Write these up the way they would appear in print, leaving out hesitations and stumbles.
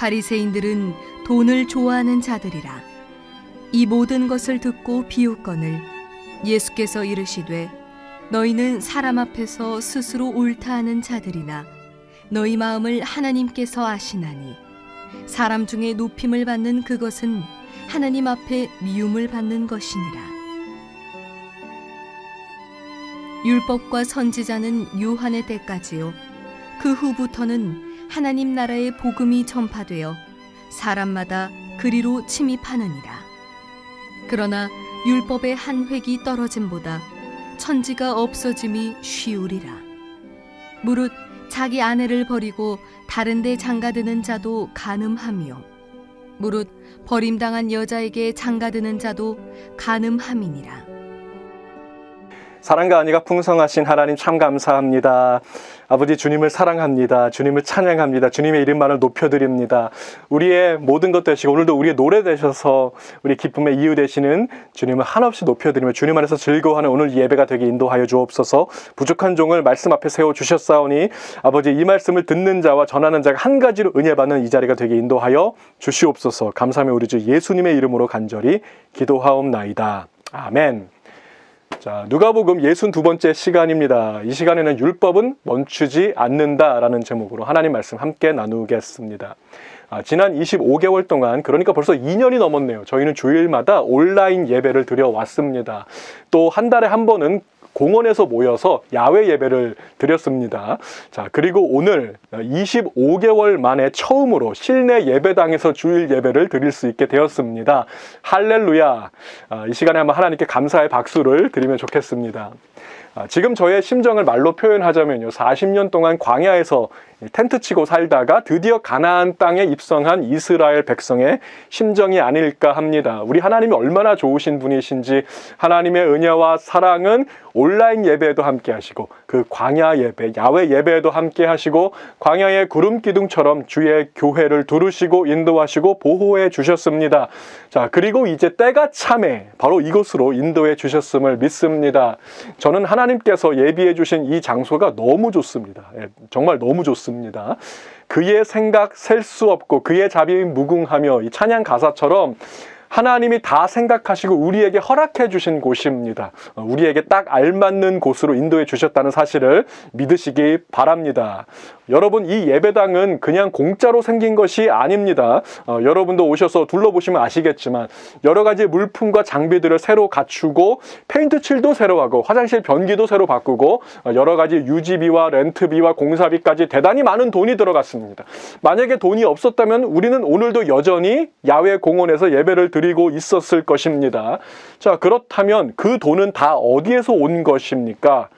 바리새인들은 돈을 좋아하는 자들이라. 이 모든 것을 듣고 비웃거늘 예수께서 이르시되 너희는 사람 앞에서 스스로 옳다 하는 자들이나 너희 마음을 하나님께서 아시나니 사람 중에 높임을 받는 그것은 하나님 앞에 미움을 받는 것이니라. 율법과 선지자는 요한의 때까지요 그 후부터는 하나님 나라의 복음이 전파되어 사람마다 그리로 침입하느니라. 그러나 율법의 한 획이 떨어짐보다 천지가 없어짐이 쉬우리라. 무릇 자기 아내를 버리고 다른 데 장가드는 자도 간음하며 무릇 버림당한 여자에게 장가드는 자도 간음함이니라. 사랑과 안위가 풍성하신 하나님 참 감사합니다. 아버지 주님을 사랑합니다. 주님을 찬양합니다. 주님의 이름만을 높여드립니다. 우리의 모든 것 되시고 오늘도 우리의 노래 되셔서 우리 기쁨의 이유 되시는 주님을 한없이 높여드리며 주님 안에서 즐거워하는 오늘 예배가 되게 인도하여 주옵소서. 부족한 종을 말씀 앞에 세워주셨사오니 아버지 이 말씀을 듣는 자와 전하는 자가 한 가지로 은혜 받는 이 자리가 되게 인도하여 주시옵소서. 감사하며 우리 주 예수님의 이름으로 간절히 기도하옵나이다. 아멘. 자, 누가복음 62번째 시간입니다. 이 시간에는 율법은 멈추지 않는다라는 제목으로 하나님 말씀 함께 나누겠습니다. 지난 25개월 동안, 그러니까 벌써 2년이 넘었네요. 저희는 주일마다 온라인 예배를 드려왔습니다. 또 한 달에 한 번은 공원에서 모여서 야외 예배를 드렸습니다. 자, 그리고 오늘 25개월 만에 처음으로 실내 예배당에서 주일 예배를 드릴 수 있게 되었습니다. 할렐루야! 이 시간에 한번 하나님께 감사의 박수를 드리면 좋겠습니다. 지금 저의 심정을 말로 표현하자면요, 40년 동안 광야에서 텐트 치고 살다가 드디어 가나안 땅에 입성한 이스라엘 백성의 심정이 아닐까 합니다. 우리 하나님이 얼마나 좋으신 분이신지, 하나님의 은혜와 사랑은 온라인 예배에도 함께 하시고 그 광야 예배, 야외 예배에도 함께 하시고 광야의 구름 기둥처럼 주의 교회를 두르시고 인도하시고 보호해 주셨습니다. 자, 그리고 이제 때가 참에 바로 이곳으로 인도해 주셨음을 믿습니다. 저는 하나님께서 예비해 주신 이 장소가 너무 좋습니다. 정말 너무 좋습니다. 그의 생각 셀 수 없고 그의 자비 무궁하며 이 찬양 가사처럼 하나님이 다 생각하시고 우리에게 허락해 주신 곳입니다. 우리에게 딱 알맞는 곳으로 인도해 주셨다는 사실을 믿으시기 바랍니다. 여러분, 이 예배당은 그냥 공짜로 생긴 것이 아닙니다. 여러분도 오셔서 둘러보시면 아시겠지만 여러 가지 물품과 장비들을 새로 갖추고 페인트 칠도 새로 하고 화장실 변기도 새로 바꾸고 여러 가지 유지비와 렌트비와 공사비까지 대단히 많은 돈이 들어갔습니다. 만약에 돈이 없었다면 우리는 오늘도 여전히 야외 공원에서 예배를 드리고 있었을 것입니다. 자, 그렇다면 그 돈은 다 어디에서 온 것입니까?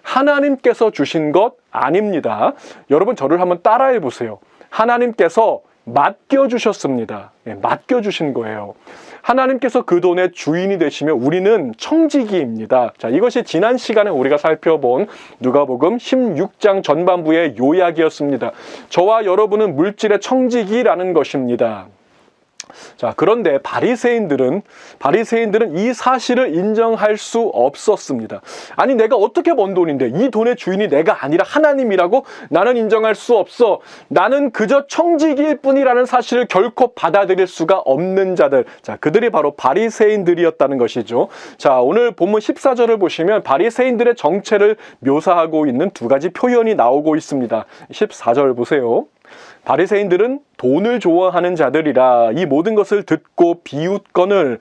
하나님께서 주신 것 아닙니다. 여러분, 저를 한번 따라해 보세요. 하나님께서 맡겨주셨습니다. 맡겨주신 거예요. 하나님께서 그 돈의 주인이 되시며 우리는 청지기입니다. 자, 이것이 지난 시간에 우리가 살펴본 누가복음 16장 전반부의 요약이었습니다. 저와 여러분은 물질의 청지기라는 것입니다. 자, 그런데 바리새인들은 이 사실을 인정할 수 없었습니다. 아니, 내가 어떻게 번 돈인데 이 돈의 주인이 내가 아니라 하나님이라고 나는 인정할 수 없어. 나는 그저 청지기일 뿐이라는 사실을 결코 받아들일 수가 없는 자들. 자, 그들이 바로 바리새인들이었다는 것이죠. 자, 오늘 본문 14절을 보시면 바리새인들의 정체를 묘사하고 있는 두 가지 표현이 나오고 있습니다. 14절 보세요. 바리새인들은 돈을 좋아하는 자들이라 이 모든 것을 듣고 비웃거늘.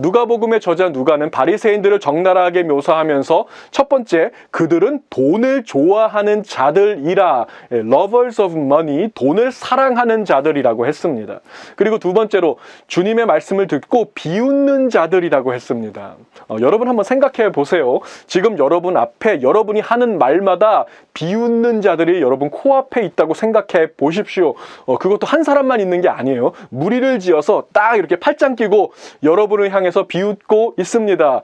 누가복음의 저자 누가는 바리새인들을 적나라하게 묘사하면서 첫 번째, 그들은 돈을 좋아하는 자들이라, lovers of money, 돈을 사랑하는 자들이라고 했습니다. 그리고 두 번째로 주님의 말씀을 듣고 비웃는 자들이라고 했습니다. 여러분 한번 생각해 보세요. 지금 여러분 앞에 여러분이 하는 말마다 비웃는 자들이 여러분 코앞에 있다고 생각해 보십시오. 그것도 한 사람만 있는 게 아니에요. 무리를 지어서 딱 이렇게 팔짱 끼고 여러분을 향해서 비웃고 있습니다.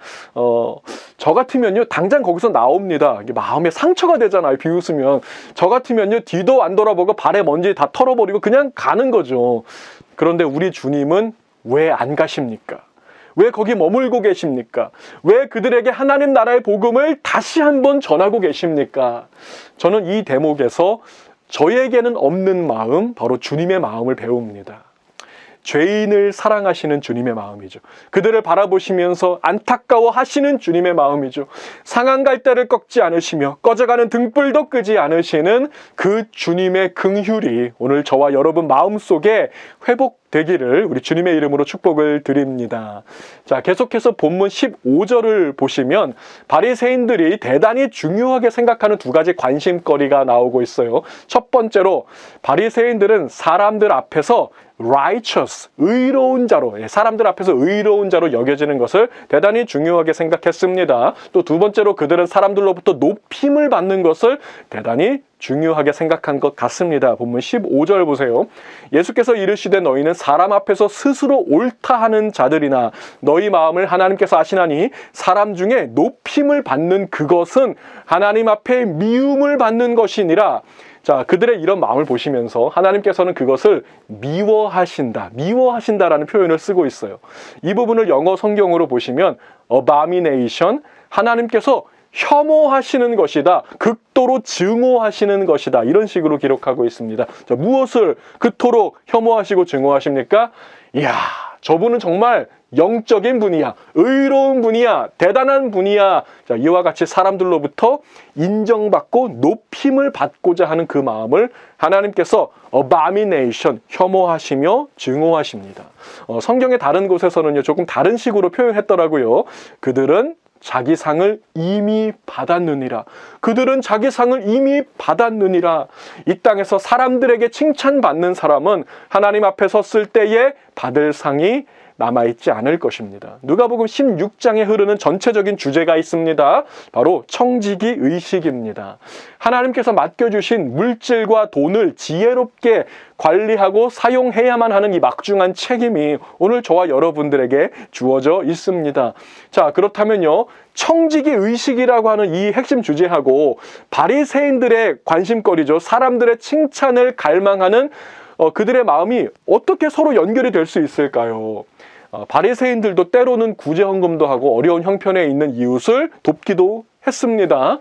저 같으면요, 당장 거기서 나옵니다. 마음에 상처가 되잖아요, 비웃으면. 저 같으면요, 뒤도 안 돌아보고 발에 먼지 다 털어버리고 그냥 가는 거죠. 그런데 우리 주님은 왜 안 가십니까? 왜 거기 머물고 계십니까? 왜 그들에게 하나님 나라의 복음을 다시 한번 전하고 계십니까? 저는 이 대목에서 저에게는 없는 마음, 바로 주님의 마음을 배웁니다. 죄인을 사랑하시는 주님의 마음이죠. 그들을 바라보시면서 안타까워하시는 주님의 마음이죠. 상한 갈대를 꺾지 않으시며 꺼져가는 등불도 끄지 않으시는 그 주님의 긍휼이 오늘 저와 여러분 마음속에 회복되기를 우리 주님의 이름으로 축복을 드립니다. 자, 계속해서 본문 15절을 보시면 바리새인들이 대단히 중요하게 생각하는 두 가지 관심거리가 나오고 있어요. 첫 번째로 바리새인들은 사람들 앞에서 righteous, 의로운 자로, 사람들 앞에서 의로운 자로 여겨지는 것을 대단히 중요하게 생각했습니다. 또 두 번째로 그들은 사람들로부터 높임을 받는 것을 대단히 중요하게 생각한 것 같습니다. 본문 15절 보세요. 예수께서 이르시되 너희는 사람 앞에서 스스로 옳다 하는 자들이나 너희 마음을 하나님께서 아시나니 사람 중에 높임을 받는 그것은 하나님 앞에 미움을 받는 것이니라. 자, 그들의 이런 마음을 보시면서 하나님께서는 그것을 미워하신다라는 표현을 쓰고 있어요. 이 부분을 영어 성경으로 보시면 abomination, 하나님께서 혐오하시는 것이다, 극도로 증오하시는 것이다, 이런 식으로 기록하고 있습니다. 자, 무엇을 그토록 혐오하시고 증오하십니까? 이야, 저분은 정말 영적인 분이야, 의로운 분이야, 대단한 분이야. 자, 이와 같이 사람들로부터 인정받고 높임을 받고자 하는 그 마음을 하나님께서 abomination, 혐오하시며 증오하십니다. 성경의 다른 곳에서는요, 조금 다른 식으로 표현했더라고요. 그들은 자기 상을 이미 받았느니라. 그들은 자기 상을 이미 받았느니라. 이 땅에서 사람들에게 칭찬받는 사람은 하나님 앞에 섰을 때에 받을 상이 남아있지 않을 것입니다. 누가복음 16장에 흐르는 전체적인 주제가 있습니다. 바로 청지기 의식입니다. 하나님께서 맡겨주신 물질과 돈을 지혜롭게 관리하고 사용해야만 하는 이 막중한 책임이 오늘 저와 여러분들에게 주어져 있습니다. 자, 그렇다면요, 청지기 의식이라고 하는 이 핵심 주제하고 바리새인들의 관심거리죠, 사람들의 칭찬을 갈망하는 그들의 마음이 어떻게 서로 연결이 될 수 있을까요? 바리새인들도 때로는 구제헌금도 하고 어려운 형편에 있는 이웃을 돕기도 했습니다.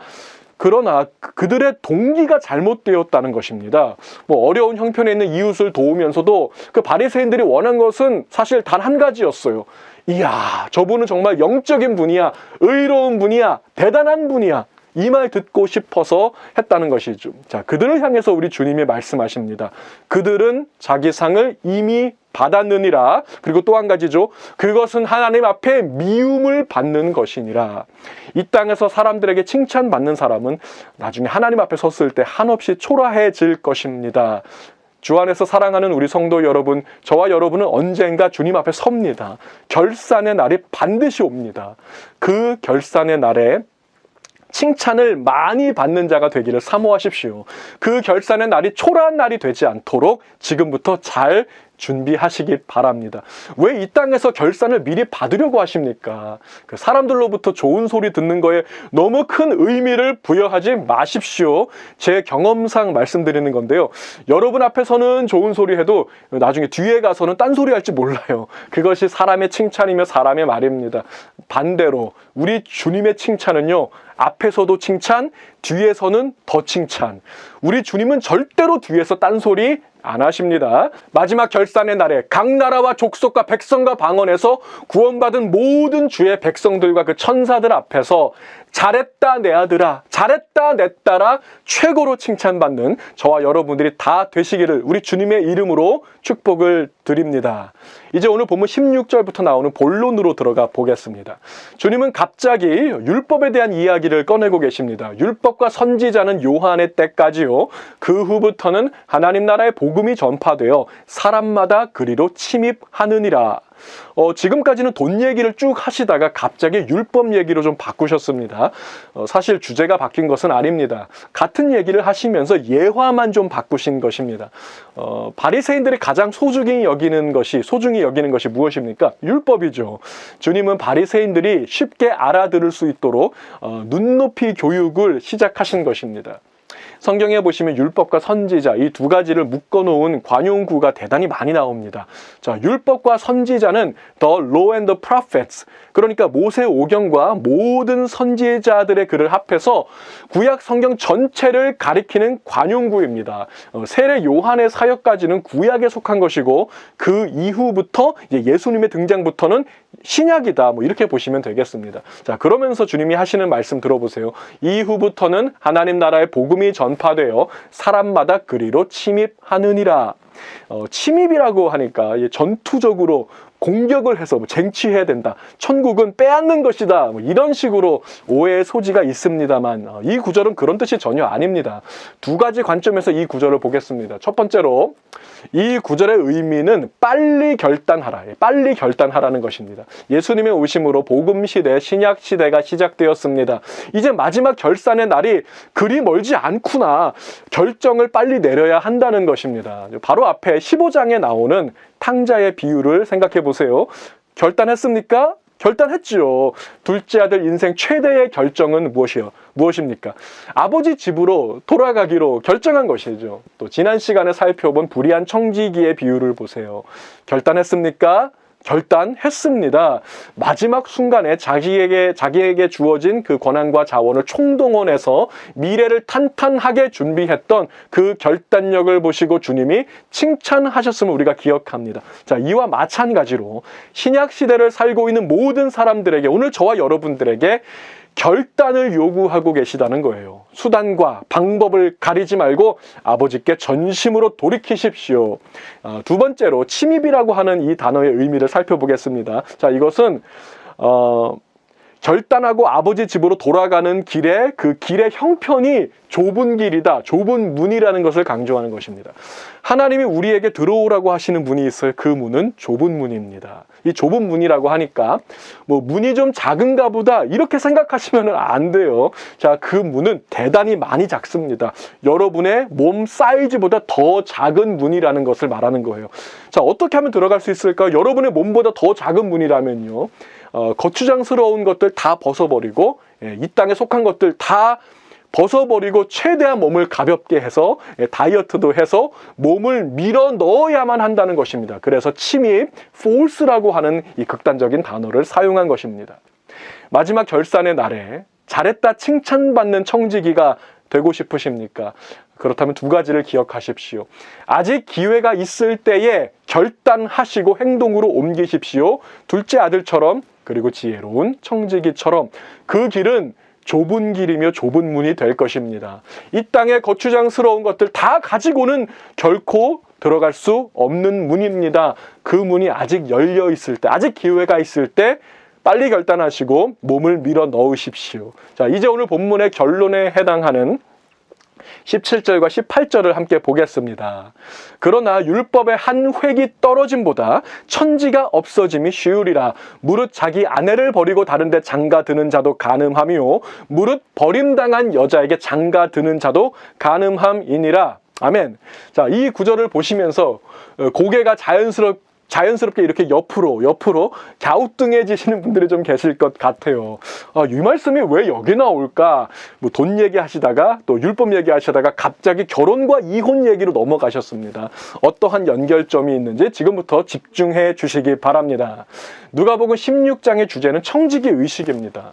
그러나 그들의 동기가 잘못되었다는 것입니다. 어려운 형편에 있는 이웃을 도우면서도 그 바리새인들이 원한 것은 사실 단 한 가지였어요. 이야, 저분은 정말 영적인 분이야, 의로운 분이야, 대단한 분이야, 이 말 듣고 싶어서 했다는 것이죠. 자, 그들을 향해서 우리 주님이 말씀하십니다. 그들은 자기 상을 이미 받았느니라. 그리고 또 한 가지죠. 그것은 하나님 앞에 미움을 받는 것이니라. 이 땅에서 사람들에게 칭찬받는 사람은 나중에 하나님 앞에 섰을 때 한없이 초라해질 것입니다. 주 안에서 사랑하는 우리 성도 여러분, 저와 여러분은 언젠가 주님 앞에 섭니다. 결산의 날이 반드시 옵니다. 그 결산의 날에 칭찬을 많이 받는 자가 되기를 사모하십시오. 그 결산의 날이 초라한 날이 되지 않도록 지금부터 잘 준비하시기 바랍니다. 왜 이 땅에서 결산을 미리 받으려고 하십니까? 그 사람들로부터 좋은 소리 듣는 거에 너무 큰 의미를 부여하지 마십시오. 제 경험상 말씀드리는 건데요. 여러분 앞에서는 좋은 소리 해도 나중에 뒤에 가서는 딴소리 할지 몰라요. 그것이 사람의 칭찬이며 사람의 말입니다. 반대로 우리 주님의 칭찬은요, 앞에서도 칭찬, 뒤에서는 더 칭찬. 우리 주님은 절대로 뒤에서 딴소리 안 하십니다. 마지막 결산의 날에 각 나라와 족속과 백성과 방언에서 구원받은 모든 주의 백성들과 그 천사들 앞에서 잘했다 내 아들아, 잘했다 내 딸아, 최고로 칭찬받는 저와 여러분들이 다 되시기를 우리 주님의 이름으로 축복을 드립니다. 이제 오늘 본문 16절부터 나오는 본론으로 들어가 보겠습니다. 주님은 갑자기 율법에 대한 이야기를 꺼내고 계십니다. 율법과 선지자는 요한의 때까지요. 그 후부터는 하나님 나라의 복음이 전파되어 사람마다 그리로 침입하느니라. 지금까지는 돈 얘기를 쭉 하시다가 갑자기 율법 얘기로 좀 바꾸셨습니다. 사실 주제가 바뀐 것은 아닙니다. 같은 얘기를 하시면서 예화만 좀 바꾸신 것입니다. 바리새인들이 가장 소중히 여기는 것이 무엇입니까? 율법이죠. 주님은 바리새인들이 쉽게 알아들을 수 있도록 눈높이 교육을 시작하신 것입니다. 성경에 보시면 율법과 선지자 이 두 가지를 묶어놓은 관용구가 대단히 많이 나옵니다. 자, 율법과 선지자는 the law and the prophets, 그러니까 모세오경과 모든 선지자들의 글을 합해서 구약 성경 전체를 가리키는 관용구입니다. 세례 요한의 사역까지는 구약에 속한 것이고 그 이후부터 이제 예수님의 등장부터는 신약이다, 뭐 이렇게 보시면 되겠습니다. 자, 그러면서 주님이 하시는 말씀 들어보세요. 이후부터는 하나님 나라의 복음이 전파되어 사람마다 그리로 침입하느니라. 침입이라고 하니까 전투적으로 공격을 해서 쟁취해야 된다, 천국은 빼앗는 것이다, 뭐 이런 식으로 오해의 소지가 있습니다만 이 구절은 그런 뜻이 전혀 아닙니다. 두 가지 관점에서 이 구절을 보겠습니다. 첫 번째로 이 구절의 의미는 빨리 결단하라, 빨리 결단하라는 것입니다. 예수님의 오심으로 복음시대, 신약시대가 시작되었습니다. 이제 마지막 결산의 날이 그리 멀지 않구나, 결정을 빨리 내려야 한다는 것입니다. 바로 앞에 15장에 나오는 탕자의 비유를 생각해 보세요. 결단했습니까? 결단했죠. 둘째 아들 인생 최대의 결정은 무엇입니까? 아버지 집으로 돌아가기로 결정한 것이죠. 또 지난 시간에 살펴본 불의한 청지기의 비유를 보세요. 결단했습니까? 결단했습니다. 마지막 순간에 자기에게 주어진 그 권한과 자원을 총동원해서 미래를 탄탄하게 준비했던 그 결단력을 보시고 주님이 칭찬하셨음을 우리가 기억합니다. 자, 이와 마찬가지로 신약 시대를 살고 있는 모든 사람들에게, 오늘 저와 여러분들에게 결단을 요구하고 계시다는 거예요. 수단과 방법을 가리지 말고 아버지께 전심으로 돌이키십시오. 두 번째로 침입이라고 하는 이 단어의 의미를 살펴보겠습니다. 자, 이것은 결단하고 아버지 집으로 돌아가는 길에 그 길의 형편이 좁은 길이다, 좁은 문이라는 것을 강조하는 것입니다. 하나님이 우리에게 들어오라고 하시는 문이 있어요. 그 문은 좁은 문입니다. 이 좁은 문이라고 하니까 뭐 문이 좀 작은가 보다 이렇게 생각하시면 안 돼요. 자, 그 문은 대단히 많이 작습니다. 여러분의 몸 사이즈보다 더 작은 문이라는 것을 말하는 거예요. 자, 어떻게 하면 들어갈 수 있을까요? 여러분의 몸보다 더 작은 문이라면요, 거추장스러운 것들 다 벗어버리고, 이 땅에 속한 것들 다 벗어버리고 최대한 몸을 가볍게 해서 다이어트도 해서 몸을 밀어 넣어야만 한다는 것입니다. 그래서 침입, force라고 하는 이 극단적인 단어를 사용한 것입니다. 마지막 결산의 날에 잘했다 칭찬받는 청지기가 되고 싶으십니까? 그렇다면 두 가지를 기억하십시오. 아직 기회가 있을 때에 결단하시고 행동으로 옮기십시오. 둘째 아들처럼, 그리고 지혜로운 청지기처럼 그 길은 좁은 길이며 좁은 문이 될 것입니다. 이 땅의 거추장스러운 것들 다 가지고는 결코 들어갈 수 없는 문입니다. 그 문이 아직 열려 있을 때, 아직 기회가 있을 때 빨리 결단하시고 몸을 밀어 넣으십시오. 자, 이제 오늘 본문의 결론에 해당하는 17절과 18절을 함께 보겠습니다. 그러나 율법의 한 획이 떨어짐보다 천지가 없어짐이 쉬우리라. 무릇 자기 아내를 버리고 다른 데 장가드는 자도 가늠하며 무릇 버림당한 여자에게 장가드는 자도 가늠함이니라. 아멘. 자, 이 구절을 보시면서 고개가 자연스럽게 이렇게 옆으로 갸우뚱해지시는 분들이 좀 계실 것 같아요. 이 말씀이 왜 여기 나올까? 뭐 돈 얘기하시다가 또 율법 얘기하시다가 갑자기 결혼과 이혼 얘기로 넘어가셨습니다. 어떠한 연결점이 있는지 지금부터 집중해 주시기 바랍니다. 누가복음 16장의 주제는 청지기 의식입니다.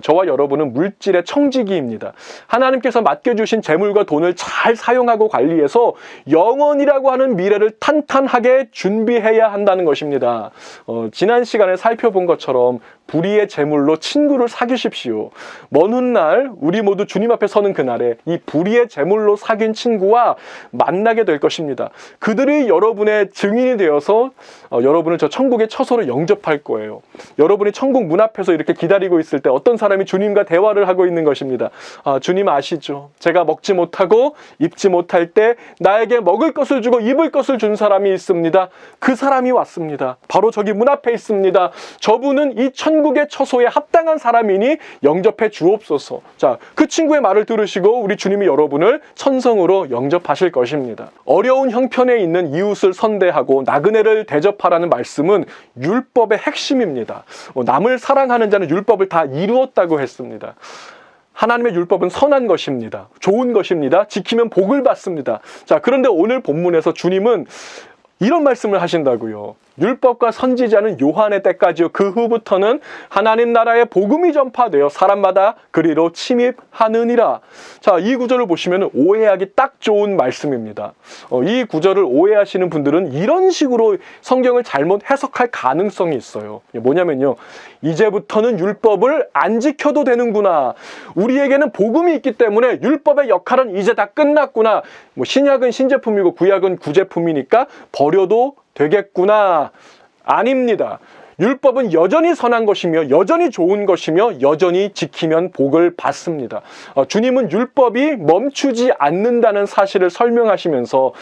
저와 여러분은 물질의 청지기입니다. 하나님께서 맡겨주신 재물과 돈을 잘 사용하고 관리해서 영원이라고 하는 미래를 탄탄하게 준비해야 한다는 것입니다. 지난 시간에 살펴본 것처럼 불의의 재물로 친구를 사귀십시오. 먼 훗날 우리 모두 주님 앞에 서는 그날에 이 불의의 재물로 사귄 친구와 만나게 될 것입니다. 그들이 여러분의 증인이 되어서 여러분을 저 천국의 처소로 영접할 거예요. 여러분이 천국 문 앞에서 이렇게 기다리고 있을 때 어떤 사람이 주님과 대화를 하고 있는 것입니다. 주님 아시죠? 제가 먹지 못하고 입지 못할 때 나에게 먹을 것을 주고 입을 것을 준 사람이 있습니다. 그 사람이 왔습니다. 바로 저기 문 앞에 있습니다. 저분은 이 천국의 처소에 합당한 사람이니 영접해 주옵소서. 자, 그 친구의 말을 들으시고 우리 주님이 여러분을 천성으로 영접하실 것입니다. 어려운 형편에 있는 이웃을 선대하고 나그네를 대접하라는 말씀은 율법의 핵심입니다. 남을 사랑하는 자는 율법을 다 이루었다고 했습니다. 하나님의 율법은 선한 것입니다. 좋은 것입니다. 지키면 복을 받습니다. 자, 그런데 오늘 본문에서 주님은 이런 말씀을 하신다고요. 율법과 선지자는 요한의 때까지요. 그 후부터는 하나님 나라의 복음이 전파되어 사람마다 그리로 침입하느니라. 자, 이 구절을 보시면 오해하기 딱 좋은 말씀입니다. 이 구절을 오해하시는 분들은 이런 식으로 성경을 잘못 해석할 가능성이 있어요. 뭐냐면요. 이제부터는 율법을 안 지켜도 되는구나. 우리에게는 복음이 있기 때문에 율법의 역할은 이제 다 끝났구나. 신약은 신제품이고 구약은 구제품이니까 버려도 되겠구나. 아닙니다. 율법은 여전히 선한 것이며 여전히 좋은 것이며 여전히 지키면 복을 받습니다. 주님은 율법이 멈추지 않는다는 사실을 설명하시면서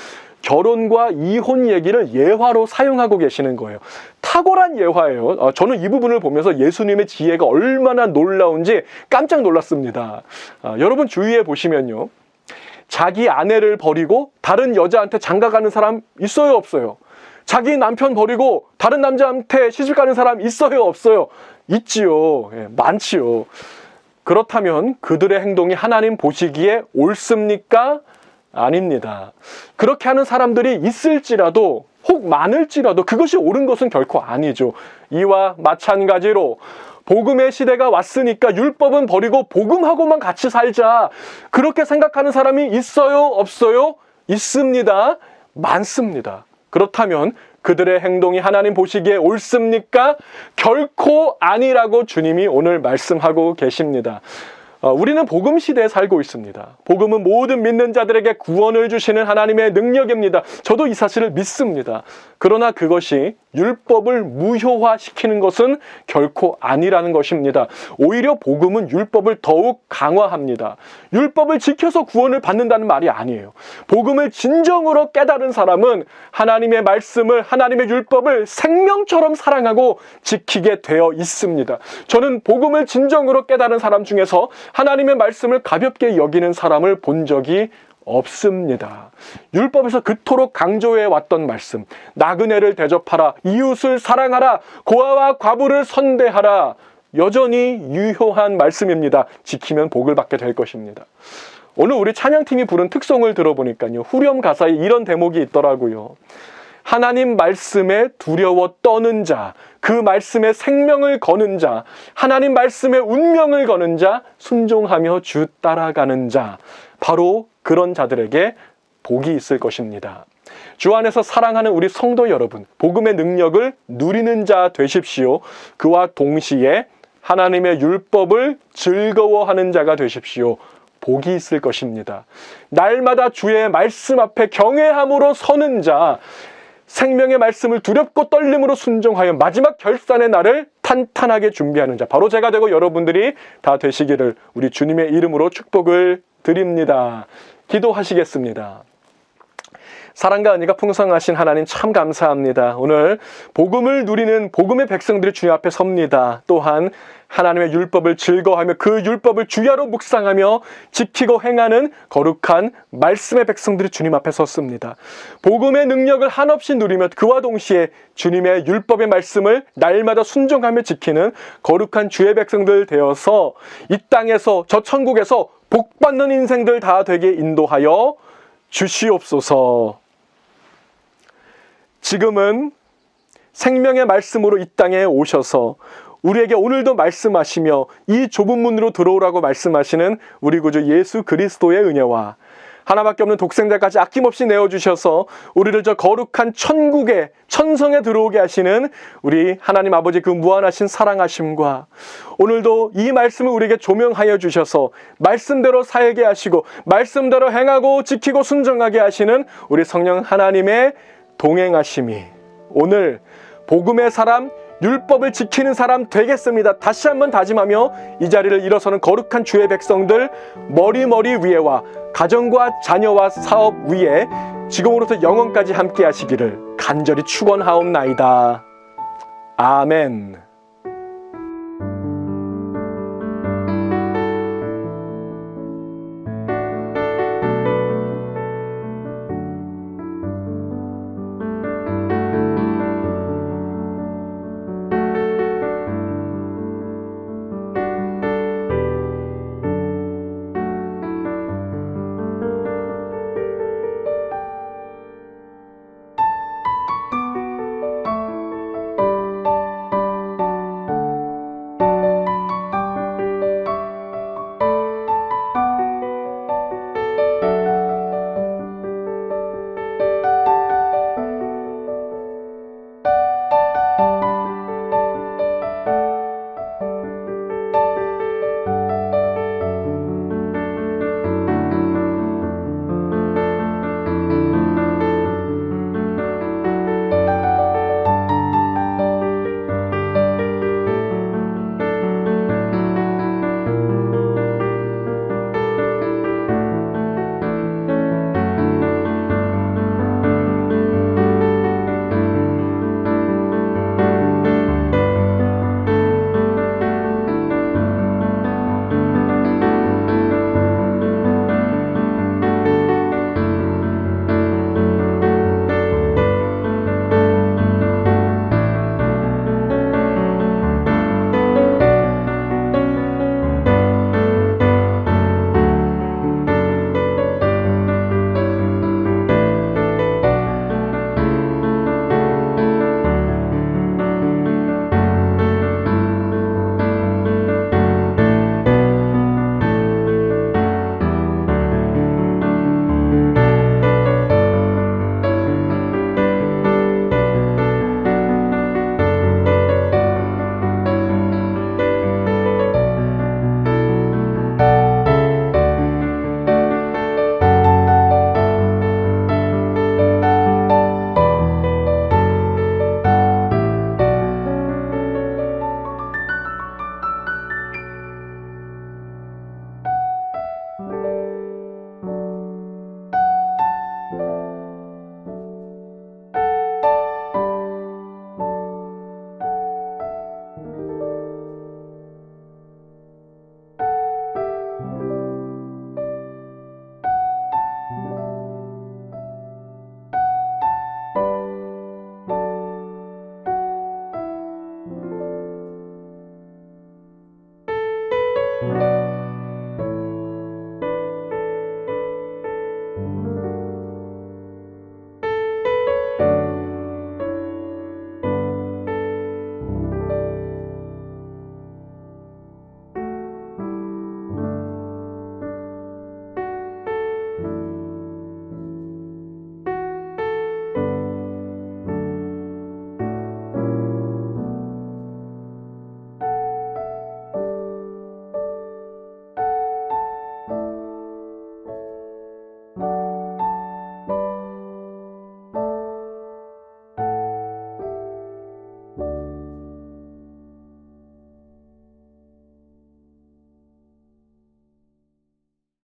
결혼과 이혼 얘기를 예화로 사용하고 계시는 거예요. 탁월한 예화예요. 저는 이 부분을 보면서 예수님의 지혜가 얼마나 놀라운지 깜짝 놀랐습니다. 여러분 주위에 보시면요. 자기 아내를 버리고 다른 여자한테 장가가는 사람 있어요, 없어요? 자기 남편 버리고 다른 남자한테 시집가는 사람 있어요, 없어요? 있지요. 많지요. 그렇다면 그들의 행동이 하나님 보시기에 옳습니까? 아닙니다. 그렇게 하는 사람들이 있을지라도 혹 많을지라도 그것이 옳은 것은 결코 아니죠. 이와 마찬가지로 복음의 시대가 왔으니까 율법은 버리고 복음하고만 같이 살자. 그렇게 생각하는 사람이 있어요, 없어요? 있습니다. 많습니다. 그렇다면 그들의 행동이 하나님 보시기에 옳습니까? 결코 아니라고 주님이 오늘 말씀하고 계십니다. 우리는 복음 시대에 살고 있습니다. 복음은 모든 믿는 자들에게 구원을 주시는 하나님의 능력입니다. 저도 이 사실을 믿습니다. 그러나 그것이 율법을 무효화시키는 것은 결코 아니라는 것입니다. 오히려 복음은 율법을 더욱 강화합니다. 율법을 지켜서 구원을 받는다는 말이 아니에요. 복음을 진정으로 깨달은 사람은 하나님의 말씀을, 하나님의 율법을 생명처럼 사랑하고 지키게 되어 있습니다. 저는 복음을 진정으로 깨달은 사람 중에서 하나님의 말씀을 가볍게 여기는 사람을 본 적이 없습니다. 율법에서 그토록 강조해 왔던 말씀, 나그네를 대접하라, 이웃을 사랑하라, 고아와 과부를 선대하라, 여전히 유효한 말씀입니다. 지키면 복을 받게 될 것입니다. 오늘 우리 찬양팀이 부른 특송을 들어보니까요, 후렴 가사에 이런 대목이 있더라고요. 하나님 말씀에 두려워 떠는 자, 그 말씀에 생명을 거는 자, 하나님 말씀에 운명을 거는 자, 순종하며 주 따라가는 자, 바로 그런 자들에게 복이 있을 것입니다. 주 안에서 사랑하는 우리 성도 여러분, 복음의 능력을 누리는 자 되십시오. 그와 동시에 하나님의 율법을 즐거워하는 자가 되십시오. 복이 있을 것입니다. 날마다 주의 말씀 앞에 경외함으로 서는 자, 생명의 말씀을 두렵고 떨림으로 순종하여 마지막 결산의 날을 탄탄하게 준비하는 자, 바로 제가 되고 여러분들이 다 되시기를 우리 주님의 이름으로 축복을 드립니다. 기도하시겠습니다. 사랑과 은혜가 풍성하신 하나님 참 감사합니다. 오늘 복음을 누리는 복음의 백성들이 주님 앞에 섭니다. 또한 하나님의 율법을 즐거워하며 그 율법을 주야로 묵상하며 지키고 행하는 거룩한 말씀의 백성들이 주님 앞에 섰습니다. 복음의 능력을 한없이 누리며 그와 동시에 주님의 율법의 말씀을 날마다 순종하며 지키는 거룩한 주의 백성들 되어서 이 땅에서 저 천국에서 복받는 인생들 다 되게 인도하여 주시옵소서. 지금은 생명의 말씀으로 이 땅에 오셔서 우리에게 오늘도 말씀하시며 이 좁은 문으로 들어오라고 말씀하시는 우리 구주 예수 그리스도의 은혜와 하나밖에 없는 독생자까지 아낌없이 내어주셔서 우리를 저 거룩한 천국에, 천성에 들어오게 하시는 우리 하나님 아버지 그 무한하신 사랑하심과 오늘도 이 말씀을 우리에게 조명하여 주셔서 말씀대로 살게 하시고 말씀대로 행하고 지키고 순종하게 하시는 우리 성령 하나님의 동행하심이 오늘 복음의 사람, 율법을 지키는 사람 되겠습니다. 다시 한번 다짐하며 이 자리를 일어서는 거룩한 주의 백성들 머리 위에와 가정과 자녀와 사업 위에 지금으로부터 영원까지 함께 하시기를 간절히 축원하옵나이다. 아멘.